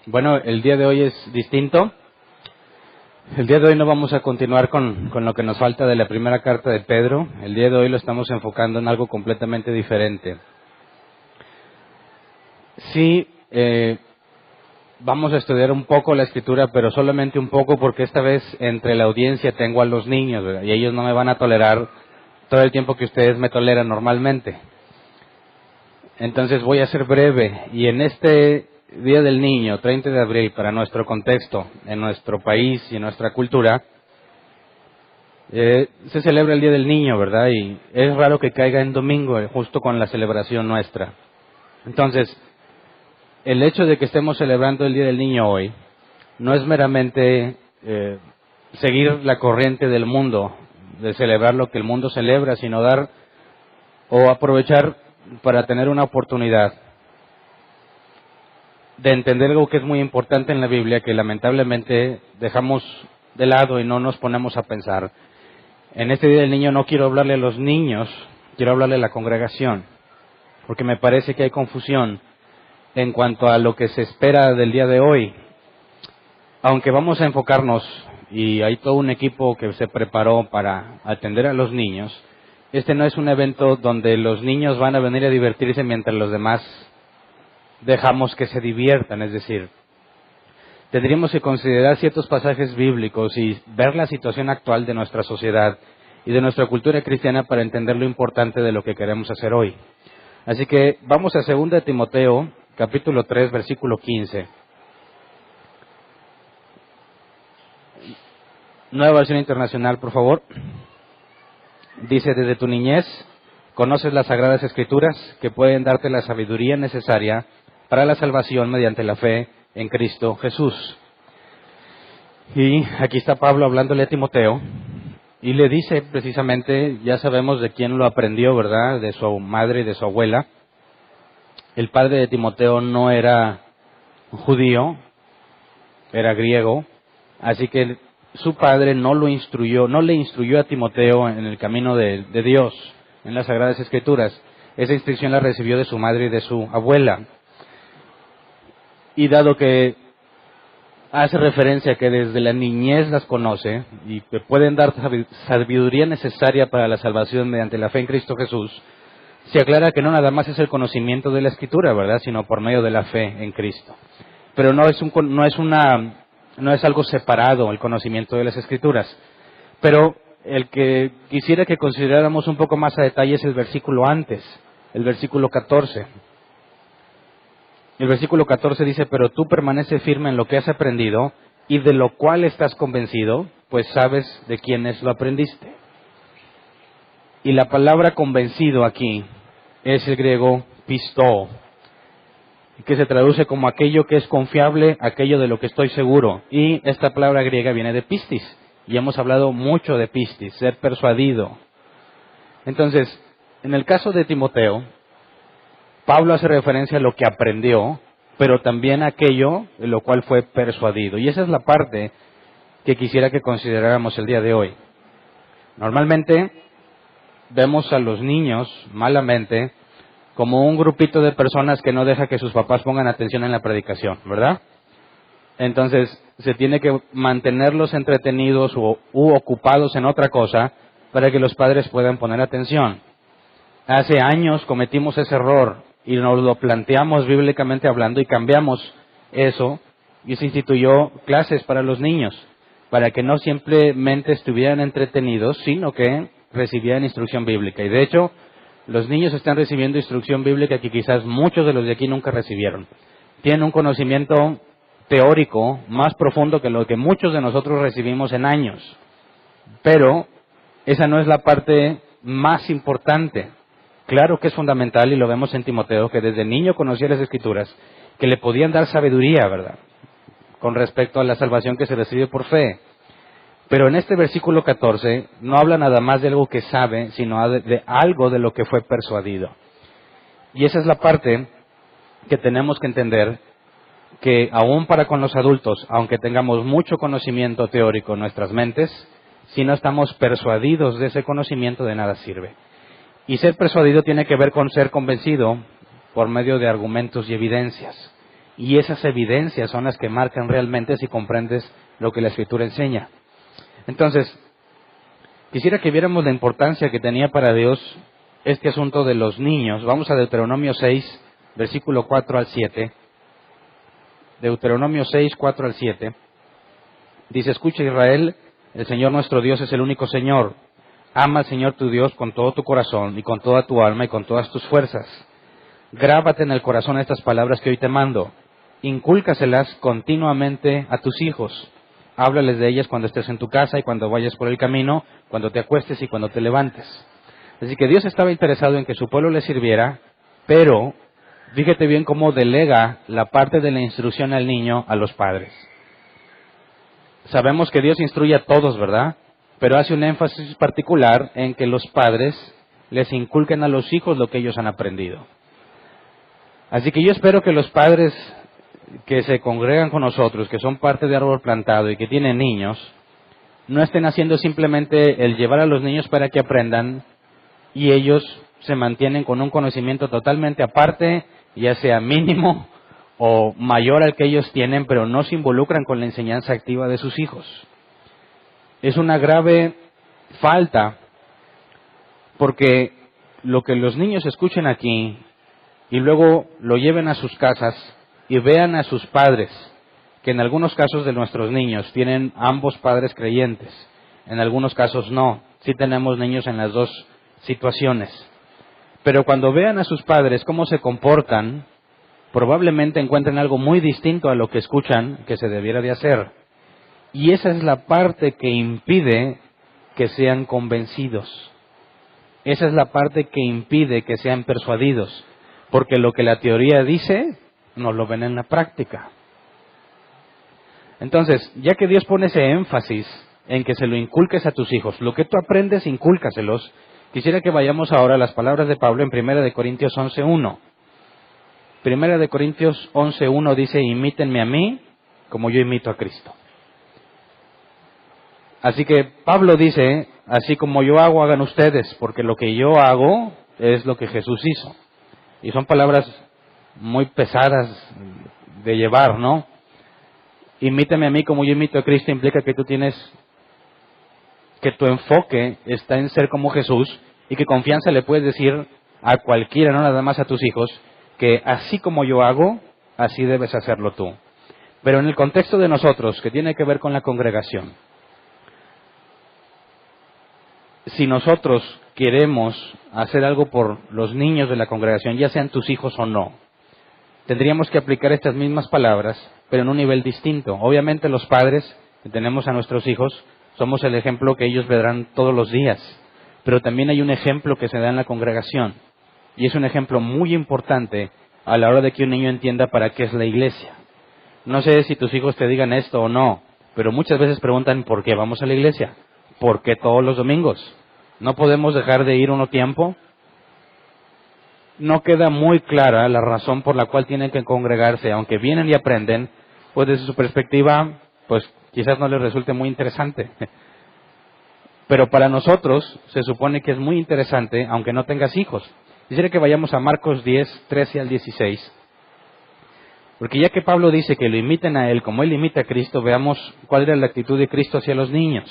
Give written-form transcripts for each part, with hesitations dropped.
Bueno, el día de hoy es distinto. El día de hoy no vamos a continuar con lo que nos falta de la primera carta de Pedro. El día de hoy lo estamos enfocando en algo completamente diferente. Sí, vamos a estudiar un poco la escritura, pero solamente un poco porque esta vez entre la audiencia tengo a los niños, ¿verdad? Y ellos no me van a tolerar todo el tiempo que ustedes me toleran normalmente. Entonces voy a ser breve y en este Día del Niño, 30 de abril, para nuestro contexto, en nuestro país y en nuestra cultura, se celebra el Día del Niño, ¿verdad? Y es raro que caiga en domingo, justo con la celebración nuestra. Entonces, el hecho de que estemos celebrando el Día del Niño hoy no es meramente seguir la corriente del mundo, de celebrar lo que el mundo celebra, sino dar o aprovechar para tener una oportunidad de entender algo que es muy importante en la Biblia, que lamentablemente dejamos de lado y no nos ponemos a pensar. En este Día del Niño no quiero hablarle a los niños, quiero hablarle a la congregación, porque me parece que hay confusión en cuanto a lo que se espera del día de hoy. Aunque vamos a enfocarnos, y hay todo un equipo que se preparó para atender a los niños, este no es un evento donde los niños van a venir a divertirse mientras los demás dejamos que se diviertan, es decir, tendríamos que considerar ciertos pasajes bíblicos y ver la situación actual de nuestra sociedad y de nuestra cultura cristiana para entender lo importante de lo que queremos hacer hoy. Así que vamos a 2 de Timoteo, capítulo 3, versículo 15. Nueva versión internacional, por favor. Dice: desde tu niñez conoces las sagradas escrituras que pueden darte la sabiduría necesaria para la salvación mediante la fe en Cristo Jesús. Y aquí está Pablo hablándole a Timoteo y le dice precisamente, ya sabemos de quién lo aprendió, ¿verdad? De su madre y de su abuela. El padre de Timoteo no era judío, era griego, así que su padre no le instruyó a Timoteo en el camino de Dios, en las Sagradas Escrituras. Esa instrucción la recibió de su madre y de su abuela. Y dado que hace referencia a que desde la niñez las conoce y que pueden dar sabiduría necesaria para la salvación mediante la fe en Cristo Jesús, se aclara que no nada más es el conocimiento de la Escritura, ¿verdad?, sino por medio de la fe en Cristo. Pero no es algo separado el conocimiento de las Escrituras. Pero el que quisiera que consideráramos un poco más a detalle es el versículo antes, el versículo 14. El versículo 14 dice: pero tú permanece firme en lo que has aprendido y de lo cual estás convencido, pues sabes de quiénes lo aprendiste. Y la palabra convencido aquí es el griego pistó, que se traduce como aquello que es confiable, aquello de lo que estoy seguro. Y esta palabra griega viene de pistis, y hemos hablado mucho de pistis, ser persuadido. Entonces, en el caso de Timoteo, Pablo hace referencia a lo que aprendió, pero también a aquello de lo cual fue persuadido. Y esa es la parte que quisiera que consideráramos el día de hoy. Normalmente vemos a los niños, malamente, como un grupito de personas que no deja que sus papás pongan atención en la predicación, ¿verdad? Entonces, se tiene que mantenerlos entretenidos u ocupados en otra cosa para que los padres puedan poner atención. Hace años cometimos ese error y nos lo planteamos bíblicamente hablando y cambiamos eso y se instituyó clases para los niños, para que no simplemente estuvieran entretenidos, sino que recibieran instrucción bíblica. Y de hecho, los niños están recibiendo instrucción bíblica que quizás muchos de los de aquí nunca recibieron. Tienen un conocimiento teórico más profundo que lo que muchos de nosotros recibimos en años. Pero esa no es la parte más importante. Claro que es fundamental, y lo vemos en Timoteo, que desde niño conocía las Escrituras, que le podían dar sabiduría, ¿verdad?, con respecto a la salvación que se recibe por fe. Pero en este versículo 14 no habla nada más de algo que sabe, sino de algo de lo que fue persuadido. Y esa es la parte que tenemos que entender, que aún para con los adultos, aunque tengamos mucho conocimiento teórico en nuestras mentes, si no estamos persuadidos de ese conocimiento, de nada sirve. Y ser persuadido tiene que ver con ser convencido por medio de argumentos y evidencias. Y esas evidencias son las que marcan realmente si comprendes lo que la Escritura enseña. Entonces, quisiera que viéramos la importancia que tenía para Dios este asunto de los niños. Vamos a Deuteronomio 6, versículo 4 al 7. Deuteronomio 6, 4 al 7. Dice: escucha, Israel, el Señor nuestro Dios es el único Señor. Ama al Señor tu Dios con todo tu corazón y con toda tu alma y con todas tus fuerzas. Grábate en el corazón estas palabras que hoy te mando. Incúlcaselas continuamente a tus hijos. Háblales de ellas cuando estés en tu casa y cuando vayas por el camino, cuando te acuestes y cuando te levantes. Así que Dios estaba interesado en que su pueblo le sirviera, pero fíjate bien cómo delega la parte de la instrucción al niño a los padres. Sabemos que Dios instruye a todos, ¿verdad? Pero hace un énfasis particular en que los padres les inculquen a los hijos lo que ellos han aprendido. Así que yo espero que los padres que se congregan con nosotros, que son parte de Árbol Plantado y que tienen niños, no estén haciendo simplemente el llevar a los niños para que aprendan y ellos se mantienen con un conocimiento totalmente aparte, ya sea mínimo o mayor al que ellos tienen, pero no se involucran con la enseñanza activa de sus hijos. Es una grave falta, porque lo que los niños escuchen aquí y luego lo lleven a sus casas y vean a sus padres, que en algunos casos de nuestros niños tienen ambos padres creyentes, en algunos casos no, sí tenemos niños en las dos situaciones. Pero cuando vean a sus padres cómo se comportan, probablemente encuentren algo muy distinto a lo que escuchan que se debiera de hacer. Y esa es la parte que impide que sean convencidos. Esa es la parte que impide que sean persuadidos. Porque lo que la teoría dice, no lo ven en la práctica. Entonces, ya que Dios pone ese énfasis en que se lo inculques a tus hijos, lo que tú aprendes, incúlcaselos. Quisiera que vayamos ahora a las palabras de Pablo en 1 Corintios 11:1. 1 Corintios 11:1 dice: imítenme a mí como yo imito a Cristo. Así que Pablo dice: así como yo hago, hagan ustedes, porque lo que yo hago es lo que Jesús hizo. Y son palabras muy pesadas de llevar, ¿no? Imítame a mí como yo imito a Cristo implica que tú tienes, que tu enfoque está en ser como Jesús y que confianza le puedes decir a cualquiera, no nada más a tus hijos, que así como yo hago, así debes hacerlo tú. Pero en el contexto de nosotros, que tiene que ver con la congregación, si nosotros queremos hacer algo por los niños de la congregación, ya sean tus hijos o no, tendríamos que aplicar estas mismas palabras, pero en un nivel distinto. Obviamente los padres que tenemos a nuestros hijos, somos el ejemplo que ellos verán todos los días, pero también hay un ejemplo que se da en la congregación, y es un ejemplo muy importante a la hora de que un niño entienda para qué es la iglesia. No sé si tus hijos te digan esto o no, pero muchas veces preguntan: ¿por qué vamos a la iglesia? ¿Por qué todos los domingos? ¿No podemos dejar de ir uno tiempo? No queda muy clara la razón por la cual tienen que congregarse, aunque vienen y aprenden, pues desde su perspectiva, pues quizás no les resulte muy interesante. Pero para nosotros se supone que es muy interesante, aunque no tengas hijos. Quisiera que vayamos a Marcos 10, 13 al 16. Porque ya que Pablo dice que lo imiten a él como él imita a Cristo, veamos cuál era la actitud de Cristo hacia los niños.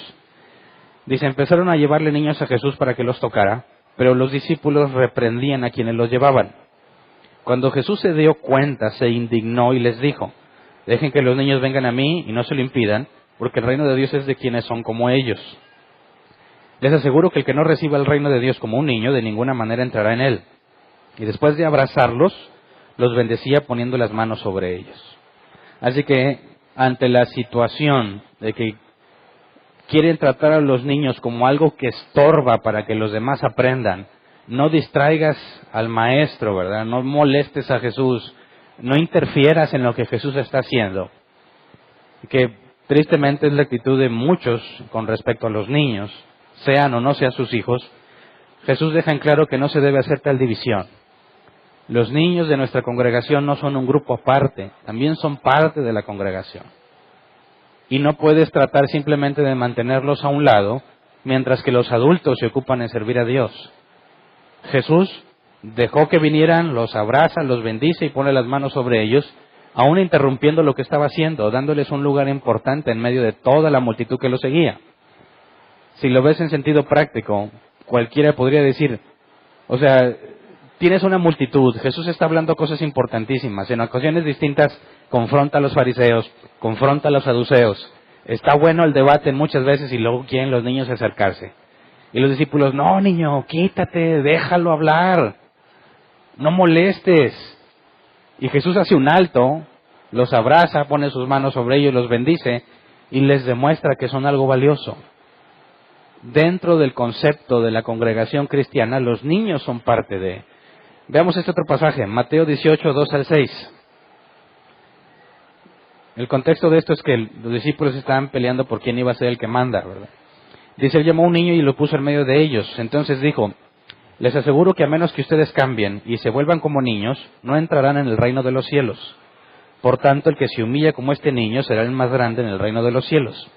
Dice: empezaron a llevarle niños a Jesús para que los tocara, pero los discípulos reprendían a quienes los llevaban. Cuando Jesús se dio cuenta, se indignó y les dijo: dejen que los niños vengan a mí y no se lo impidan, porque el reino de Dios es de quienes son como ellos. Les aseguro que el que no reciba el reino de Dios como un niño, de ninguna manera entrará en él. Y después de abrazarlos, los bendecía poniendo las manos sobre ellos. Así que, ante la situación de que quieren tratar a los niños como algo que estorba para que los demás aprendan, no distraigas al maestro, ¿verdad? No molestes a Jesús, no interfieras en lo que Jesús está haciendo. Que tristemente es la actitud de muchos con respecto a los niños, sean o no sean sus hijos. Jesús deja en claro que no se debe hacer tal división. Los niños de nuestra congregación no son un grupo aparte, también son parte de la congregación. Y no puedes tratar simplemente de mantenerlos a un lado, mientras que los adultos se ocupan en servir a Dios. Jesús dejó que vinieran, los abraza, los bendice y pone las manos sobre ellos, aún interrumpiendo lo que estaba haciendo, dándoles un lugar importante en medio de toda la multitud que lo seguía. Si lo ves en sentido práctico, cualquiera podría decir, o sea, tienes una multitud, Jesús está hablando cosas importantísimas, en ocasiones distintas confronta a los fariseos, confronta a los saduceos, está bueno el debate muchas veces y luego quieren los niños acercarse. Y los discípulos, no niño, quítate, déjalo hablar, no molestes. Y Jesús hace un alto, los abraza, pone sus manos sobre ellos, los bendice y les demuestra que son algo valioso. Dentro del concepto de la congregación cristiana, los niños son parte de. Veamos este otro pasaje, Mateo 18, 2 al 6. El contexto de esto es que los discípulos estaban peleando por quién iba a ser el que manda, ¿verdad? Dice, él llamó a un niño y lo puso en medio de ellos. Entonces dijo, les aseguro que a menos que ustedes cambien y se vuelvan como niños, no entrarán en el reino de los cielos. Por tanto, el que se humilla como este niño será el más grande en el reino de los cielos.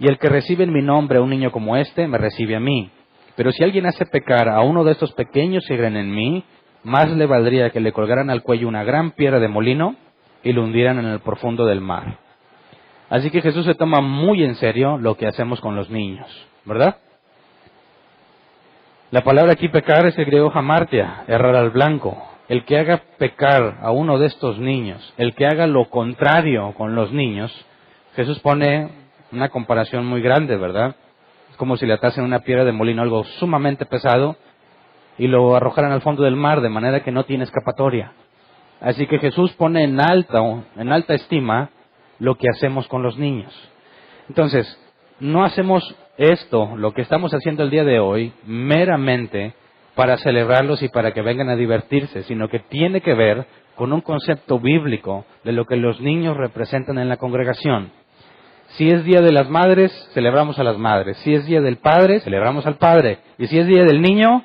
Y el que recibe en mi nombre a un niño como este, me recibe a mí. Pero si alguien hace pecar a uno de estos pequeños que creen en mí, más le valdría que le colgaran al cuello una gran piedra de molino y lo hundieran en el profundo del mar. Así que Jesús se toma muy en serio lo que hacemos con los niños, ¿verdad? La palabra aquí pecar es el griego hamartia, errar al blanco. El que haga pecar a uno de estos niños, el que haga lo contrario con los niños, Jesús pone una comparación muy grande, ¿verdad? Es como si le atasen una piedra de molino, algo sumamente pesado, y lo arrojaran al fondo del mar, de manera que no tiene escapatoria. Así que Jesús pone en alta estima lo que hacemos con los niños. Entonces, no hacemos esto, lo que estamos haciendo el día de hoy, meramente para celebrarlos y para que vengan a divertirse, sino que tiene que ver con un concepto bíblico de lo que los niños representan en la congregación. Si es Día de las Madres, celebramos a las madres. Si es Día del Padre, celebramos al Padre. Y si es Día del Niño,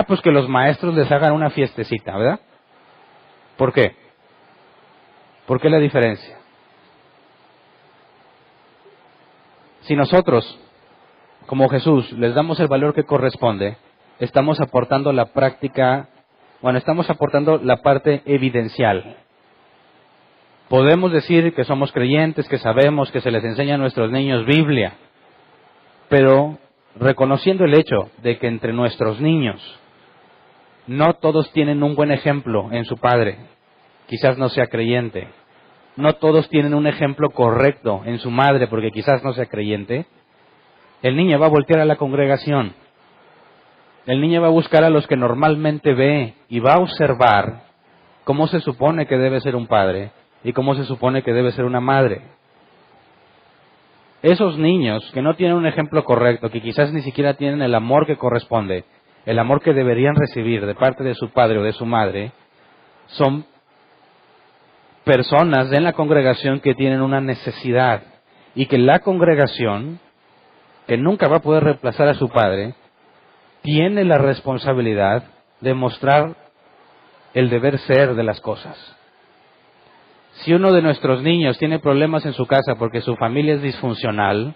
pues que los maestros les hagan una fiestecita, ¿verdad? ¿Por qué? ¿Por qué la diferencia? Si nosotros, como Jesús, les damos el valor que corresponde, estamos aportando la práctica, estamos aportando la parte evidencial. Podemos decir que somos creyentes, que sabemos que se les enseña a nuestros niños Biblia, pero reconociendo el hecho de que entre nuestros niños no todos tienen un buen ejemplo en su padre, quizás no sea creyente, no todos tienen un ejemplo correcto en su madre porque quizás no sea creyente, el niño va a voltear a la congregación, el niño va a buscar a los que normalmente ve y va a observar cómo se supone que debe ser un padre y cómo se supone que debe ser una madre. Esos niños que no tienen un ejemplo correcto, que quizás ni siquiera tienen el amor que corresponde, el amor que deberían recibir de parte de su padre o de su madre, son personas en la congregación que tienen una necesidad y que la congregación, que nunca va a poder reemplazar a su padre, tiene la responsabilidad de mostrar el deber ser de las cosas. Si uno de nuestros niños tiene problemas en su casa porque su familia es disfuncional,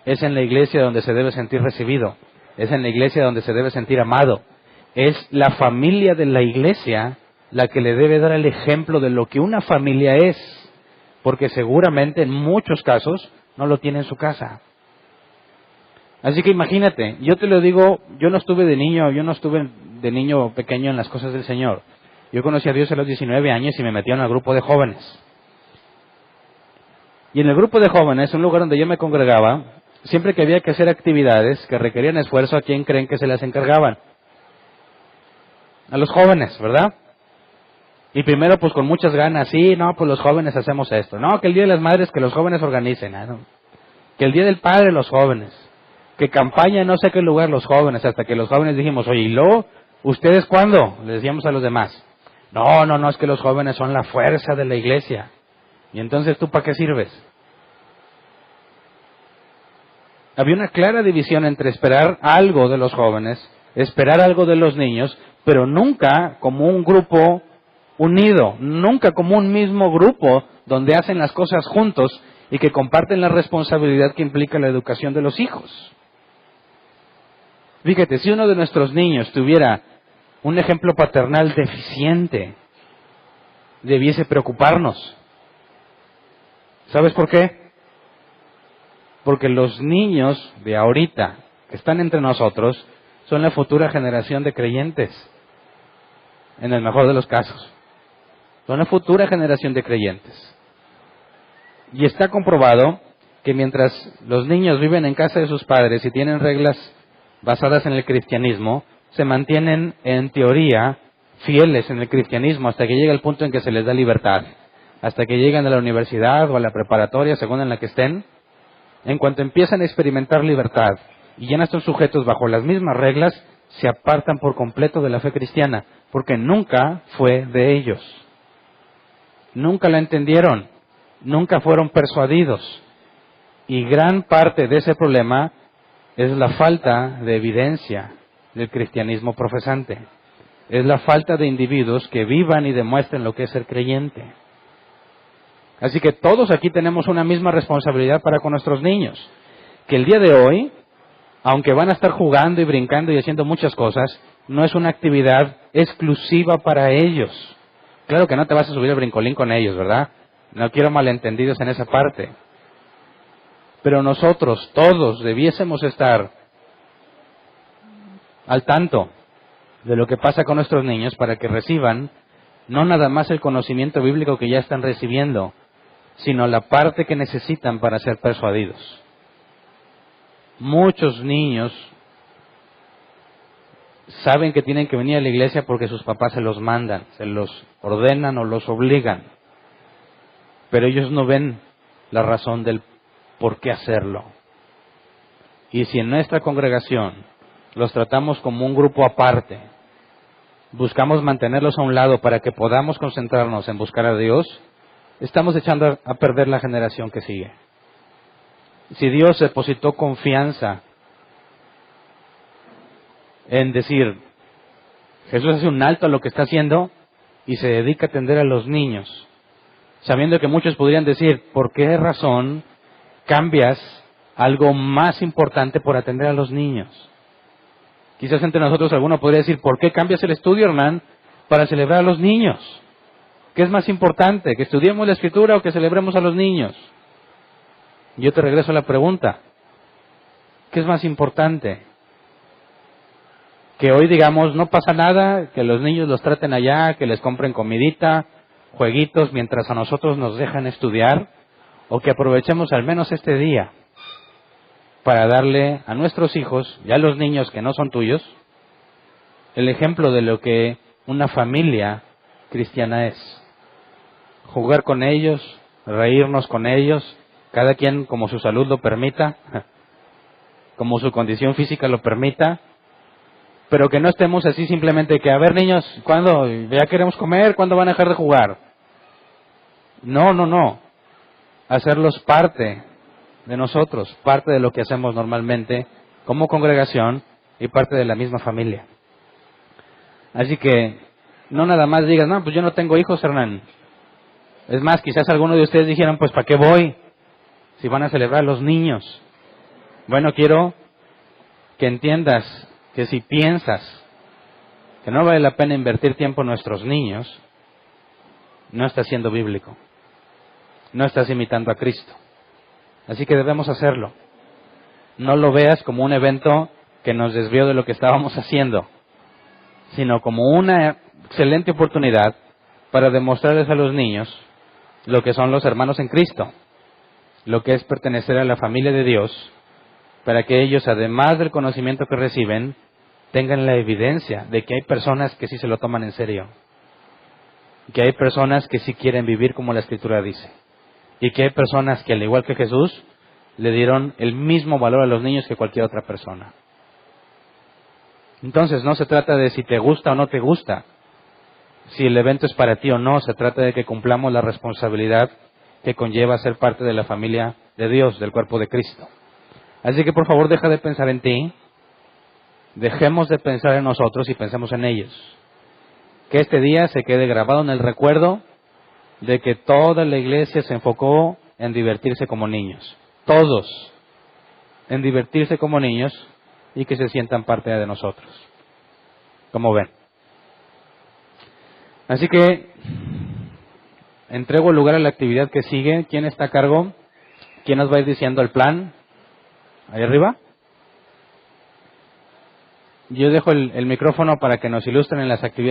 es en la iglesia donde se debe sentir recibido, es en la iglesia donde se debe sentir amado. Es la familia de la iglesia la que le debe dar el ejemplo de lo que una familia es, porque seguramente en muchos casos no lo tiene en su casa. Así que imagínate, yo te lo digo, yo no estuve de niño pequeño en las cosas del Señor. Yo conocí a Dios a los 19 años y me metieron al grupo de jóvenes. Y en el grupo de jóvenes, un lugar donde yo me congregaba, siempre que había que hacer actividades que requerían esfuerzo, ¿a quién creen que se las encargaban? A los jóvenes, ¿verdad? Y primero pues con muchas ganas, pues los jóvenes hacemos esto. No, que el Día de las Madres que los jóvenes organicen. ¿No? Que el Día del Padre los jóvenes. Que campaña en no sé qué lugar los jóvenes. Hasta que los jóvenes dijimos, oye, ¿y luego ustedes cuándo? Le decíamos a los demás. No, es que los jóvenes son la fuerza de la iglesia. ¿Y entonces tú para qué sirves? Había una clara división entre esperar algo de los jóvenes, esperar algo de los niños, pero nunca como un grupo unido, nunca como un mismo grupo donde hacen las cosas juntos y que comparten la responsabilidad que implica la educación de los hijos. Fíjate, si uno de nuestros niños tuviera un ejemplo paternal deficiente, debiese preocuparnos. ¿Sabes por qué? Porque los niños de ahorita que están entre nosotros son la futura generación de creyentes, en el mejor de los casos. Son la futura generación de creyentes. Y está comprobado que mientras los niños viven en casa de sus padres y tienen reglas basadas en el cristianismo, se mantienen en teoría fieles en el cristianismo hasta que llega el punto en que se les da libertad, hasta que llegan a la universidad o a la preparatoria, según en la que estén. En cuanto empiezan a experimentar libertad y ya no están sujetos bajo las mismas reglas, se apartan por completo de la fe cristiana, porque nunca fue de ellos. Nunca la entendieron, nunca fueron persuadidos. Y gran parte de ese problema es la falta de evidencia del cristianismo profesante. Es la falta de individuos que vivan y demuestren lo que es ser creyente. Así que todos aquí tenemos una misma responsabilidad para con nuestros niños. Que el día de hoy, aunque van a estar jugando y brincando y haciendo muchas cosas, no es una actividad exclusiva para ellos. Claro que no te vas a subir al brincolín con ellos, ¿verdad? No quiero malentendidos en esa parte. Pero nosotros, todos, debiésemos estar al tanto de lo que pasa con nuestros niños para que reciban no nada más el conocimiento bíblico que ya están recibiendo, sino la parte que necesitan para ser persuadidos. Muchos niños saben que tienen que venir a la iglesia porque sus papás se los mandan, se los ordenan o los obligan, pero ellos no ven la razón del por qué hacerlo. Y si en nuestra congregación los tratamos como un grupo aparte, buscamos mantenerlos a un lado para que podamos concentrarnos en buscar a Dios, estamos echando a perder la generación que sigue. Si Dios depositó confianza en decir, Jesús hace un alto a lo que está haciendo y se dedica a atender a los niños, sabiendo que muchos podrían decir, ¿por qué razón cambias algo más importante por atender a los niños? Quizás entre nosotros alguno podría decir, ¿por qué cambias el estudio, Hernán, para celebrar a los niños? ¿Qué es más importante, que estudiemos la Escritura o que celebremos a los niños? Yo te regreso a la pregunta, ¿qué es más importante? Que hoy digamos, no pasa nada, que los niños los traten allá, que les compren comidita, jueguitos, mientras a nosotros nos dejan estudiar, o que aprovechemos al menos este día para darle a nuestros hijos y a los niños que no son tuyos el ejemplo de lo que una familia cristiana es. Jugar con ellos, reírnos con ellos, cada quien como su salud lo permita, como su condición física lo permita, pero que no estemos así simplemente que, a ver niños, ¿cuándo? ¿Ya queremos comer? ¿Cuándo van a dejar de jugar? No. Hacerlos parte de nosotros, parte de lo que hacemos normalmente como congregación y parte de la misma familia. Así que no nada más digas, no, pues yo no tengo hijos, Hernán. Es más, quizás algunos de ustedes dijeran, pues ¿para qué voy? Si van a celebrar los niños. Bueno, quiero que entiendas que si piensas que no vale la pena invertir tiempo en nuestros niños, no estás siendo bíblico. No estás imitando a Cristo. Así que debemos hacerlo. No lo veas como un evento que nos desvió de lo que estábamos haciendo, sino como una excelente oportunidad para demostrarles a los niños lo que son los hermanos en Cristo, lo que es pertenecer a la familia de Dios, para que ellos, además del conocimiento que reciben, tengan la evidencia de que hay personas que sí se lo toman en serio, que hay personas que sí quieren vivir como la Escritura dice, y que hay personas que, al igual que Jesús, le dieron el mismo valor a los niños que cualquier otra persona. Entonces, no se trata de si te gusta o no te gusta, si el evento es para ti o no, se trata de que cumplamos la responsabilidad que conlleva ser parte de la familia de Dios, del cuerpo de Cristo. Así que por favor deja de pensar en ti, dejemos de pensar en nosotros y pensemos en ellos. Que este día se quede grabado en el recuerdo de que toda la iglesia se enfocó en divertirse como niños. Todos en divertirse como niños y que se sientan parte de nosotros. ¿Cómo ven? Así que entrego lugar a la actividad que sigue. ¿Quién está a cargo? ¿Quién nos va a ir diciendo el plan? Ahí arriba. Yo dejo el micrófono para que nos ilustren en las actividades